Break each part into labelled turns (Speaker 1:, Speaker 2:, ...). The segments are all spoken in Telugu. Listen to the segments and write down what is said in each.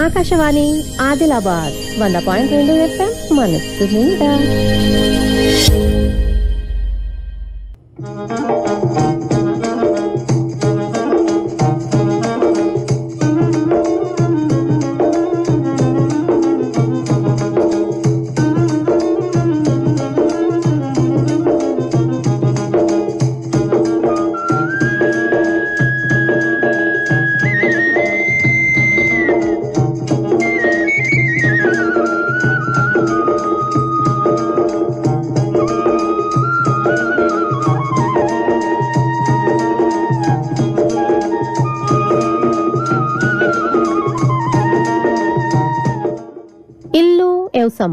Speaker 1: ఆకాశవాణి ఆదిలాబాద్ 100.2 FM మనస్సు నిండా. ఇల్లు వ్యవసం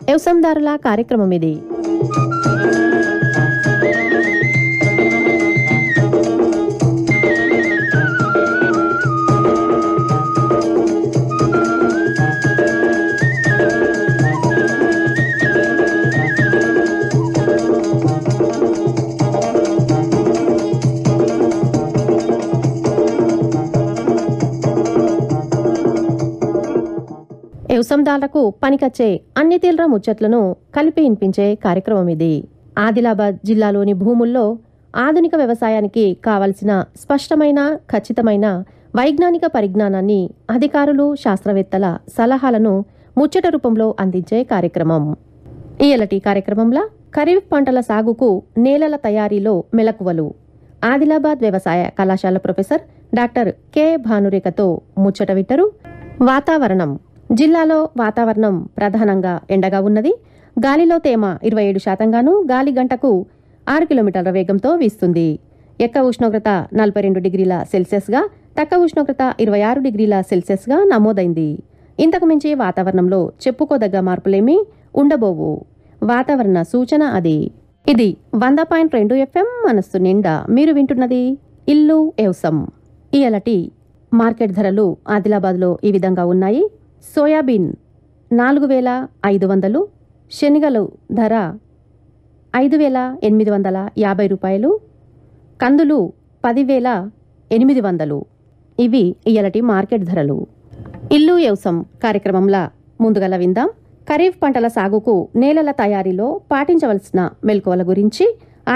Speaker 1: వ్యవసాయదారుల కార్యక్రమం ఇది. వ్యవసాయదారులకు పనికొచ్చే అన్ని తీవ్ర ముచ్చట్లను కలిపి వినిపించే కార్యక్రమం ఇది. ఆదిలాబాద్ జిల్లాలోని భూముల్లో ఆధునిక వ్యవసాయానికి కావలసిన స్పష్టమైన ఖచ్చితమైన వైజ్ఞానిక పరిజ్ఞానాన్ని అధికారులు శాస్త్రవేత్తల సలహాలను ముచ్చట రూపంలో అందించే కార్యక్రమం. ఇయలటి కార్యక్రమంలో ఖరీఫ్ పంటల సాగుకు నేలల తయారీలో మెలకువలు ఆదిలాబాద్ వ్యవసాయ కళాశాల ప్రొఫెసర్ డాక్టర్ కె భానురేఖతో ముచ్చట వింటారు. వాతావరణం జిల్లాలో వాతావరణం ప్రధానంగా ఎండగా ఉన్నది. గాలిలో తేమ 27%, గాలి గంటకు 6 కిలోమీటర్ల వేగంతో వీస్తుంది. ఎక్కువ ఉష్ణోగ్రత 42 డిగ్రీల సెల్సియస్గా, తక్కువ ఉష్ణోగ్రత 26 డిగ్రీల సెల్సియస్గా నమోదైంది. ఇంతకు మించి వాతావరణంలో చెప్పుకోదగ్గ మార్పులేమీ ఉండబోవు. వాతావరణ సూచన అది. ఇది 100.2 FM మనస్సు నిండా. మీరు వింటున్నది ఇల్లు వ్యవసం. ఇయలటి మార్కెట్ ధరలు ఆదిలాబాద్లో ఈ విధంగా ఉన్నాయి. సోయాబీన్ 4,500, శనగలు ధర 5,850 రూపాయలు, కందులు 10,800. ఇవి ఇయలటి మార్కెట్ ధరలు. ఇల్లు వ్యవసం కార్యక్రమంలో ముందుగల విందాం. ఖరీఫ్ పంటల సాగుకు నేలల తయారీలో పాటించవలసిన మెలకువల గురించి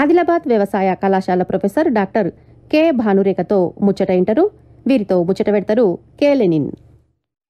Speaker 1: ఆదిలాబాద్ వ్యవసాయ కళాశాల ప్రొఫెసర్ డాక్టర్ కె భానురేఖతో ముచ్చట ఇంటారు. వీరితో ముచ్చట పెడతారు కె లెనిన్.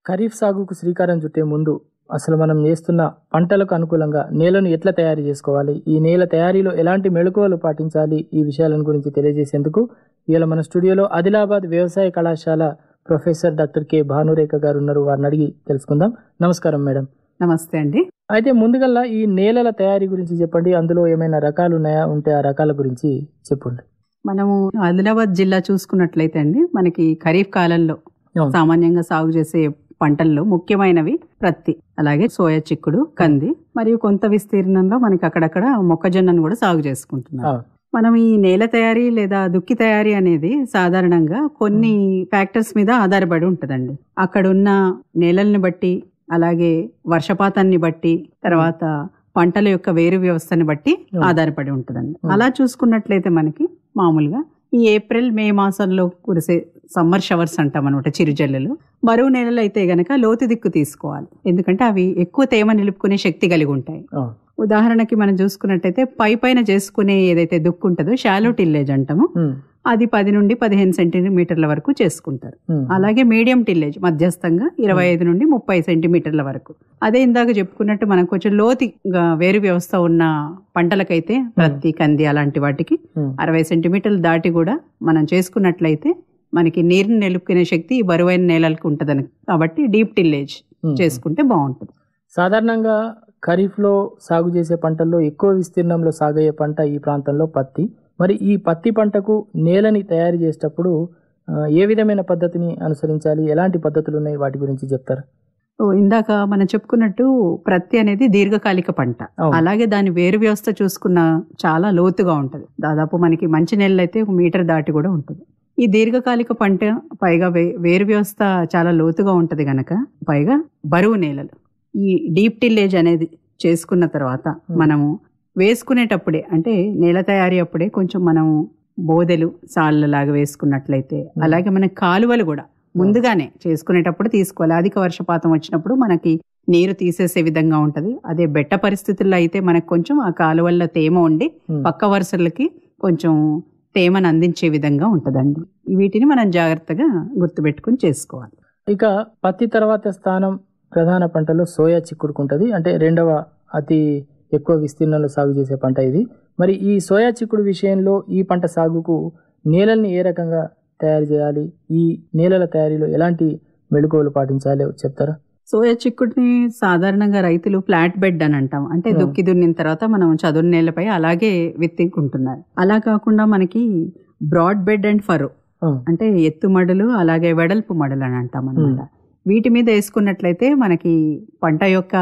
Speaker 2: ఖరీఫ్ సాగుకు శ్రీకారం చుట్టే ముందు అసలు మనం చేస్తున్న పంటలకు అనుకూలంగా నేలను ఎట్లా తయారు చేసుకోవాలి, ఈ నేల తయారీలో ఎలాంటి మెళకువలు పాటించాలి, ఈ విషయాలను గురించి తెలియజేసేందుకు ఇవాళ మన స్టూడియోలో ఆదిలాబాద్ వ్యవసాయ కళాశాల ప్రొఫెసర్ డాక్టర్ కె భానురేఖ గారు ఉన్నారు. వారిని అడిగి తెలుసుకుందాం. నమస్కారం మేడం.
Speaker 3: నమస్తే అండి.
Speaker 2: అయితే ముందుగల్లా ఈ నేలల తయారీ గురించి చెప్పండి. అందులో ఏమైనా రకాలు ఉన్నాయా, ఉంటే ఆ రకాల గురించి చెప్పండి.
Speaker 3: మనము ఆదిలాబాద్ జిల్లా చూసుకున్నట్లయితే అండి, మనకి ఖరీఫ్ కాలంలో సామాన్యంగా సాగు చేసే పంటల్లో ముఖ్యమైనవి ప్రత్తి, అలాగే సోయా చిక్కుడు, కంది, మరియు కొంత విస్తీర్ణంలో మనకి అక్కడక్కడ మొక్కజొన్నను కూడా సాగు చేసుకుంటున్నాం. మనం ఈ నేల తయారీ లేదా దుక్కి తయారీ అనేది సాధారణంగా కొన్ని ఫ్యాక్టర్స్ మీద ఆధారపడి ఉంటుందండి. అక్కడున్న నేలల్ని బట్టి, అలాగే వర్షపాతాన్ని బట్టి, తర్వాత పంటల యొక్క వేరు వ్యవస్థని బట్టి ఆధారపడి ఉంటుందండి. అలా చూసుకున్నట్లయితే మనకి మామూలుగా ఈ ఏప్రిల్ మే మాసంలో కురిసే సమ్మర్ షవర్స్ అంటాం అనమాట, చిరుజల్లులు. బరువు నేలలు అయితే గనక లోతు దిక్కు తీసుకోవాలి, ఎందుకంటే అవి ఎక్కువ తేమ నిలుపుకునే శక్తి కలిగి ఉంటాయి. ఉదాహరణకి మనం చూసుకున్నట్టయితే పైన చేసుకునే ఏదైతే దుక్కు ఉంటుందో షాలో టిల్లేజ్ అంటాము, అది 10 నుండి 15 సెంటీమీటర్ల వరకు చేసుకుంటారు. అలాగే మీడియం టిల్లేజ్ మధ్యస్థంగా 25 నుండి 30 సెంటీమీటర్ల వరకు. అదే ఇందాక చెప్పుకున్నట్టు మనం కొంచెం లోతుగా వేరు వ్యవస్థ ఉన్న పంటలకైతే ప్రత్తి, కంది అలాంటి వాటికి 60 సెంటీమీటర్లు దాటి కూడా మనం చేసుకున్నట్లయితే మనకి నీరుని నిలుపుకునే శక్తి ఈ బరువైన నేలలకు ఉంటుందని, కాబట్టి డీప్ టిల్లేజ్ చేసుకుంటే బాగుంటుంది.
Speaker 2: సాధారణంగా ఖరీఫ్ లో సాగు చేసే పంటల్లో ఎక్కువ విస్తీర్ణంలో సాగయ్యే పంట ఈ ప్రాంతంలో పత్తి. మరి ఈ పత్తి పంటకు నేలని తయారు చేసేటప్పుడు ఏ విధమైన పద్ధతిని అనుసరించాలి, ఎలాంటి పద్ధతులు ఉన్నాయి, వాటి గురించి చెప్తారు.
Speaker 3: ఇందాక మనం చెప్పుకున్నట్టు ప్రత్తి అనేది దీర్ఘకాలిక పంట, అలాగే దాని వేరు వ్యవస్థ చూసుకున్న చాలా లోతుగా ఉంటుంది. దాదాపు మనకి మంచి నేలలు అయితే 1 మీటర్ దాటి కూడా ఉంటుంది. ఈ దీర్ఘకాలిక పంట పైగా వేరు వ్యవస్థ చాలా లోతుగా ఉంటది గనక, పైగా బరువు నేలలు. ఈ డీప్ టిల్లేజ్ అనేది చేసుకున్న తర్వాత మనము వేసుకునేటప్పుడే అంటే నేల తయారీ అప్పుడే కొంచెం మనం బోదెలు సాళ్ళలాగా వేసుకున్నట్లయితే, అలాగే మన కాలువలు కూడా ముందుగానే చేసుకునేటప్పుడు తీసుకోవాలి. అధిక వర్షపాతం వచ్చినప్పుడు మనకి నీరు తీసేసే విధంగా ఉంటది. అదే బెట్ట పరిస్థితుల్లో అయితే మనకు కొంచెం ఆ కాలువల్లో తేమ ఉండి పక్క వరుసలకి కొంచెం తేమను అందించే విధంగా ఉంటదండి. వీటిని మనం జాగ్రత్తగా గుర్తుపెట్టుకుని చేసుకోవాలి.
Speaker 2: ఇక పత్తి తర్వాత స్థానం ప్రధాన పంటలో సోయా చిక్కుడుకుంటది. అంటే రెండవ అతి ఎక్కువ విస్తీర్ణంలో సాగు చేసే పంట ఇది. మరి ఈ సోయా చిక్కుడు విషయంలో ఈ పంట సాగుకు నేలల్ని ఏ రకంగా తయారు చేయాలి, ఈ నేలల తయారీలో ఎలాంటి మెళుకువలు పాటించాలో చెప్తారా?
Speaker 3: సోయా చిక్కుడిని సాధారణంగా రైతులు ఫ్లాట్ బెడ్ అని అంటాం. అంటే దుక్కి దున్నిన తర్వాత మనం చదును నేలపై అలాగే విత్తుకుంటున్నారు. అలా కాకుండా మనకి బ్రాడ్ బెడ్ అండ్ ఫరో అంటే ఎత్తు మడులు అలాగే వెడల్పు మడులు అని అంటాం అనమాట. వీటి మీద వేసుకున్నట్లయితే మనకి పంట యొక్క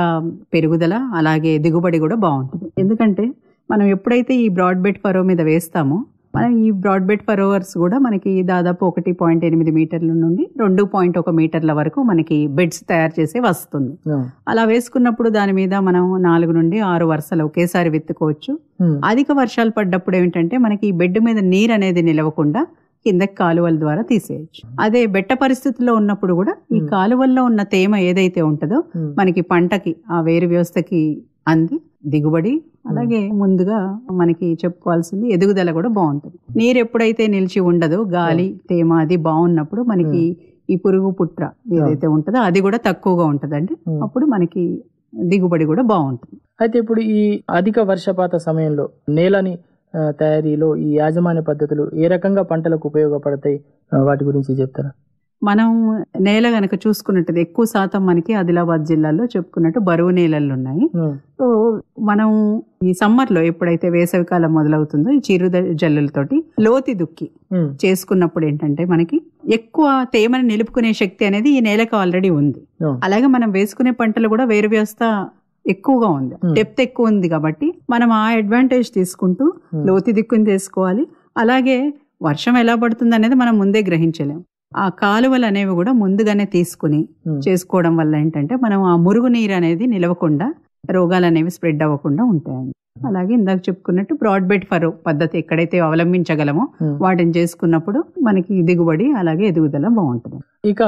Speaker 3: పెరుగుదల అలాగే దిగుబడి కూడా బాగుంటుంది. ఎందుకంటే మనం ఎప్పుడైతే ఈ బ్రాడ్ బెడ్ ఫరో మీద వేస్తామో మనం ఈ బ్రాడ్ బెడ్ ఫరోవర్స్ కూడా మనకి దాదాపు 1.8 మీటర్ల నుండి 2.1 మీటర్ల వరకు మనకి బెడ్స్ తయారు చేసి వస్తుంది. అలా వేసుకున్నప్పుడు దాని మీద మనం 4 నుండి 6 వరుసలు ఒకేసారి విత్తుకోవచ్చు. అధిక వర్షాలు పడ్డప్పుడు ఏమిటంటే మనకి ఈ బెడ్ మీద నీరు అనేది నిలవకుండా కిందకి కాలువల ద్వారా తీసేయచ్చు. అదే బెట్ట పరిస్థితుల్లో ఉన్నప్పుడు కూడా ఈ కాలువల్లో ఉన్న తేమ ఏదైతే ఉంటుందో మనకి పంటకి ఆ వేరు వ్యవస్థకి అంది దిగుబడి అలాగే ముందుగా మనకి చెప్పుకోవాల్సింది ఎదుగుదల కూడా బాగుంటుంది. నీరు ఎప్పుడైతే నిలిచి ఉండదో గాలి తేమ అది బాగున్నప్పుడు మనకి ఈ పురుగు పుట్ర ఏదైతే ఉంటుందో అది కూడా తక్కువగా ఉంటుందండి. అప్పుడు మనకి దిగుబడి కూడా బాగుంటుంది.
Speaker 2: అయితే ఇప్పుడు ఈ అధిక వర్షపాత సమయంలో నేలని తయారీలో ఈ యాజమాన్య పద్ధతులు ఏ రకంగా పంటలకు ఉపయోగపడతాయి, వాటి గురించి చెప్తారా?
Speaker 3: మనం నేల గనక చూసుకున్నట్టు ఎక్కువ శాతం మనకి ఆదిలాబాద్ జిల్లాలో చెప్పుకున్నట్టు బరువు నేలలు ఉన్నాయి. సో మనం ఈ సమ్మర్ లో ఎప్పుడైతే వేసవికాలం మొదలవుతుందో ఈ చిరు జల్లులతోటి లోతి దుక్కి చేసుకున్నప్పుడు ఏంటంటే మనకి ఎక్కువ తేమని నిలుపుకునే శక్తి అనేది ఈ నేలకు ఆల్రెడీ ఉంది. అలాగే మనం వేసుకునే పంటలు కూడా వేరు వ్యవస్థ ఎక్కువగా ఉంది, డెప్త్ ఎక్కువ ఉంది కాబట్టి మనం ఆ అడ్వాంటేజ్ తీసుకుంటూ లోతి దిక్కుని తీసుకోవాలి. అలాగే వర్షం ఎలా పడుతుంది అనేది మనం ముందే గ్రహించలేం. ఆ కాలువలు అనేవి కూడా ముందుగానే తీసుకుని చేసుకోవడం వల్ల ఏంటంటే మనం ఆ మురుగు నీరు అనేది నిలవకుండా రోగాలు అనేవి స్ప్రెడ్ అవ్వకుండా ఉంటాయండి. అలాగే ఇందాక చెప్పుకున్నట్టు బ్రాడ్ బెడ్ ఫరో పద్ధతి ఎక్కడైతే అవలంబించగలమో వాటిని చేసుకున్నప్పుడు మనకి దిగుబడి అలాగే ఎదుగుదల బాగుంటుంది.
Speaker 2: ఇక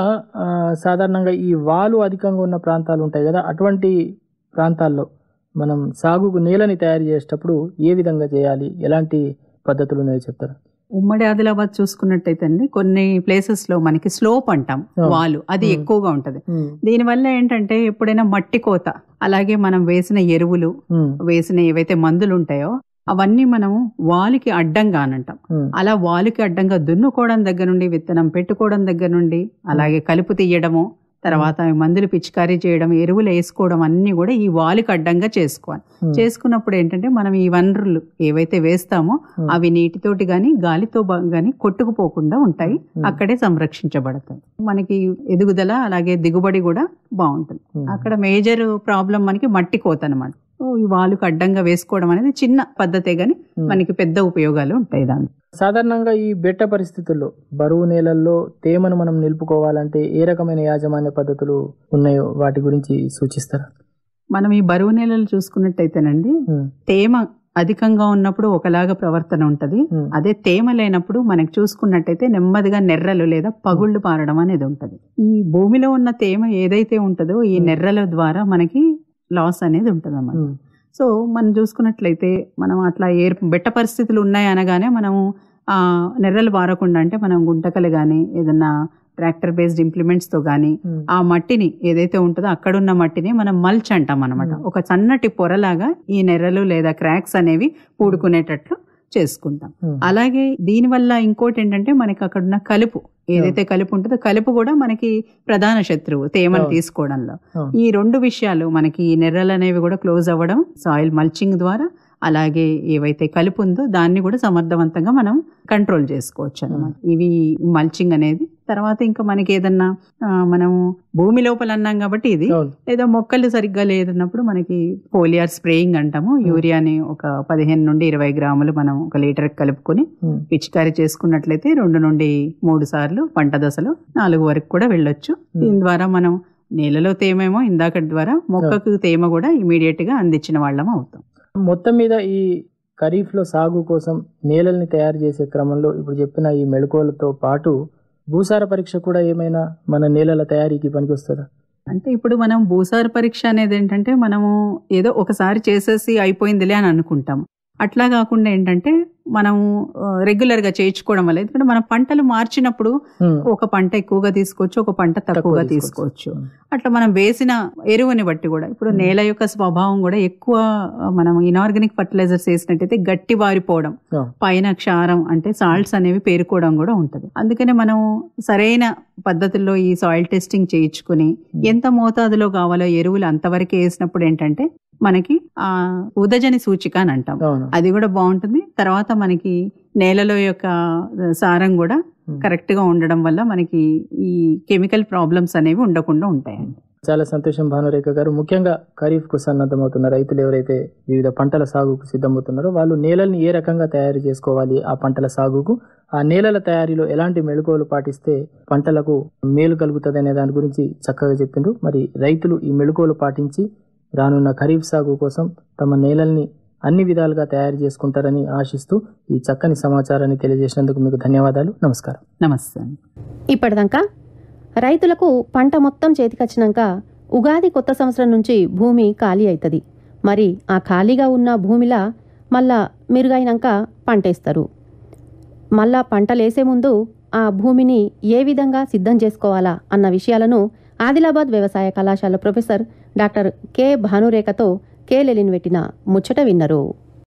Speaker 2: సాధారణంగా ఈ వాలు అధికంగా ఉన్న ప్రాంతాలు ఉంటాయి కదా, అటువంటి ప్రాంతాల్లో మనం సాగుకు నేలని తయారు చేసేటప్పుడు ఏ విధంగా చేయాలి, ఎలాంటి పద్ధతులు ఉన్నాయో చెప్తారా?
Speaker 3: ఉమ్మడి ఆదిలాబాద్ చూసుకున్నట్టయితే అండి కొన్ని ప్లేసెస్ లో మనకి స్లోప్ అంటాం వాలు అది ఎక్కువగా ఉంటది. దీనివల్ల ఏంటంటే ఎప్పుడైనా మట్టి కోత అలాగే మనం వేసిన ఎరువులు వేసిన ఏవైతే మందులు ఉంటాయో అవన్నీ మనం వాలుకి అడ్డంగా అని అంటాం. అలా వాలుకి అడ్డంగా దున్నుకోవడం దగ్గర నుండి విత్తనం పెట్టుకోవడం దగ్గర నుండి అలాగే కలుపు తీయడము తర్వాత మందులు పిచికారీ చేయడం ఎరువులు వేసుకోవడం అన్ని కూడా ఈ వాలుకి అడ్డంగా చేసుకోవాలి. చేసుకున్నప్పుడు ఏంటంటే మనం ఈ వనరులు ఏవైతే వేస్తామో అవి నీటితోటి గాని గాలితో గాని కొట్టుకుపోకుండా ఉంటాయి, అక్కడే సంరక్షించబడతాయి. మనకి ఎదుగుదల అలాగే దిగుబడి కూడా బాగుంటుంది. అక్కడ మేజర్ ప్రాబ్లం మనకి మట్టి కోత అనమాట. ఈ వాలుకి అడ్డంగా వేసుకోవడం అనేది చిన్న పద్ధతే గాని మనకి పెద్ద ఉపయోగాలు ఉంటాయి దాని.
Speaker 2: సాధారణంగా ఈ బెట్ట పరిస్థితుల్లో బరువు నేలల్లో తేమను మనం నిలుపుకోవాలంటే ఏ రకమైన యాజమాన్య పద్ధతులు ఉన్నాయో వాటి గురించి సూచిస్తారా?
Speaker 3: మనం ఈ బరువు నేలలు చూసుకున్నట్టయితేనండి తేమ అధికంగా ఉన్నప్పుడు ఒకలాగా ప్రవర్తన ఉంటది. అదే తేమ లేనప్పుడు మనకి చూసుకున్నట్టయితే నెమ్మదిగా నెర్రలు లేదా పగుళ్ళు పారడం అనేది ఉంటది. ఈ భూమిలో ఉన్న తేమ ఏదైతే ఉంటుందో ఈ నెర్రల ద్వారా మనకి లాస్ అనేది ఉంటుంది అన్నమాట. సో మనం చూసుకున్నట్లయితే మనం అట్లా బెట్ట పరిస్థితులు ఉన్నాయి అనగానే మనము ఆ నెర్రలు బారకుండా అంటే మనం గుంటకలు కానీ ఏదన్నా ట్రాక్టర్ బేస్డ్ ఇంప్లిమెంట్స్ తో గానీ ఆ మట్టిని ఏదైతే ఉంటుందో అక్కడున్న మట్టిని మనం మల్చ్ అంటాం అనమాట. ఒక సన్నటి పొరలాగా ఈ నెర్రలు లేదా క్రాక్స్ అనేవి పూడుకునేటట్లు చేసుకుంటాం. అలాగే దీనివల్ల ఇంకోటి ఏంటంటే మనకి అక్కడున్న కలుపు ఏదైతే కలుపు ఉంటుందో కలుపు కూడా మనకి ప్రధాన శత్రువు తేమను తీసుకోవడంలో. ఈ రెండు విషయాలు మనకి ఈ నెర్రలు అనేవి కూడా క్లోజ్ అవ్వడం సాయిల్ మల్చింగ్ ద్వారా అలాగే ఏవైతే కలుపు ఉందో దాన్ని కూడా సమర్థవంతంగా మనం కంట్రోల్ చేసుకోవచ్చు అన్నమాట. ఇవి మల్చింగ్ అనేది. తర్వాత ఇంకా మనకి ఏదన్నా మనం భూమి లోపల అన్నాం కాబట్టి ఇది లేదా మొక్కలు సరిగ్గా లేదన్నప్పుడు మనకి ఫోలియర్ స్ప్రేయింగ్ అంటాము. యూరియాని ఒక 15 నుండి 20 గ్రాములు మనం 1 లీటర్ కలుపుకొని పిచికారీ చేసుకున్నట్లయితే 2 నుండి 3 సార్లు పంట దశలో 4 వరకు కూడా వెళ్ళొచ్చు. దీని ద్వారా మనం నేలలో తేమేమో ఇందాకటి ద్వారా మొక్కకు తేమ కూడా ఇమీడియట్ గా అందించిన వాళ్ళం అవుతాం.
Speaker 2: మొత్తం మీద ఈ ఖరీఫ్లో సాగు కోసం నేలల్ని తయారు చేసే క్రమంలో ఇప్పుడు చెప్పిన ఈ మెళకువలతో పాటు భూసార పరీక్ష కూడా ఏమైనా మన నేలల తయారీకి పనికొస్తుందా?
Speaker 3: అంటే ఇప్పుడు మనం భూసార పరీక్ష అనేది ఏంటంటే మనము ఏదో ఒకసారి చేసేసి అయిపోయిందిలే అని అనుకుంటాం. అట్లా కాకుండా ఏంటంటే మనము రెగ్యులర్ గా చేయించుకోవడం వల్ల, ఎందుకంటే మన పంటలు మార్చినప్పుడు ఒక పంట ఎక్కువగా తీసుకోవచ్చు, ఒక పంట తక్కువగా తీసుకోవచ్చు. అట్లా మనం వేసిన ఎరువుని బట్టి కూడా ఇప్పుడు నేల యొక్క స్వభావం కూడా ఎక్కువ మనం ఇనార్గానిక్ ఫర్టిలైజర్స్ వేసినట్టయితే గట్టి వారిపోవడం, పైన క్షారం అంటే సాల్ట్స్ అనేవి పేరుకోవడం కూడా ఉంటది. అందుకనే మనం సరైన పద్ధతుల్లో ఈ సాయిల్ టెస్టింగ్ చేయించుకుని ఎంత మోతాదులో కావాలో ఎరువులు అంతవరకు వేసినప్పుడు ఏంటంటే మనకి ఆ ఉదజని సూచిక అని అంటాం, అది కూడా బాగుంటుంది. తర్వాత మనకి నేలలో యొక్క సారం కూడా కరెక్ట్ గా ఉండడం వల్ల మనకి ఈ కెమికల్ ప్రాబ్లమ్స్ అనేవి ఉండకుండా ఉంటాయండి.
Speaker 2: చాలా సంతోషం భానురేఖ గారు. ముఖ్యంగా ఖరీఫ్ కు సన్నద్ధమవుతున్న రైతులు ఎవరైతే వివిధ పంటల సాగుకు సిద్ధమవుతున్నారో వాళ్ళు నేలల్ని ఏ రకంగా తయారు చేసుకోవాలి, ఆ పంటల సాగుకు ఆ నేలల తయారీలో ఎలాంటి మెళకువలు పాటిస్తే పంటలకు మేలు కలుగుతుంది అనే దాని గురించి చక్కగా చెప్పిండ్రు. మరి రైతులు ఈ మెళకువలు పాటించి రానున్న ఖరీఫ్ సాగు కోసం తమ నేలల్ని అన్ని విధాలుగా తయారు చేసుకుంటారని ఆశిస్తూ ఈ చక్కని సమాచారాన్ని తెలియజేసినందుకు మీకు ధన్యవాదాలు. నమస్కారం.
Speaker 3: నమస్తే.
Speaker 1: ఇప్పటిదాకా రైతులకు పంట మొత్తం చేతికొచ్చినాక ఉగాది కొత్త సంవత్సరం నుంచి భూమి ఖాళీ అవుతుంది. మరి ఆ ఖాళీగా ఉన్న భూమిలా మళ్ళా మెరుగైనాక పంటేస్తారు. మళ్ళా పంటలేసే ముందు ఆ భూమిని ఏ విధంగా సిద్ధం చేసుకోవాలా అన్న విషయాలను ఆదిలాబాద్ వ్యవసాయ కళాశాల ప్రొఫెసర్ డాక్టర్ కె భానురేఖతో కె లెలిన్ పెట్టిన ముచ్చట విన్నరు.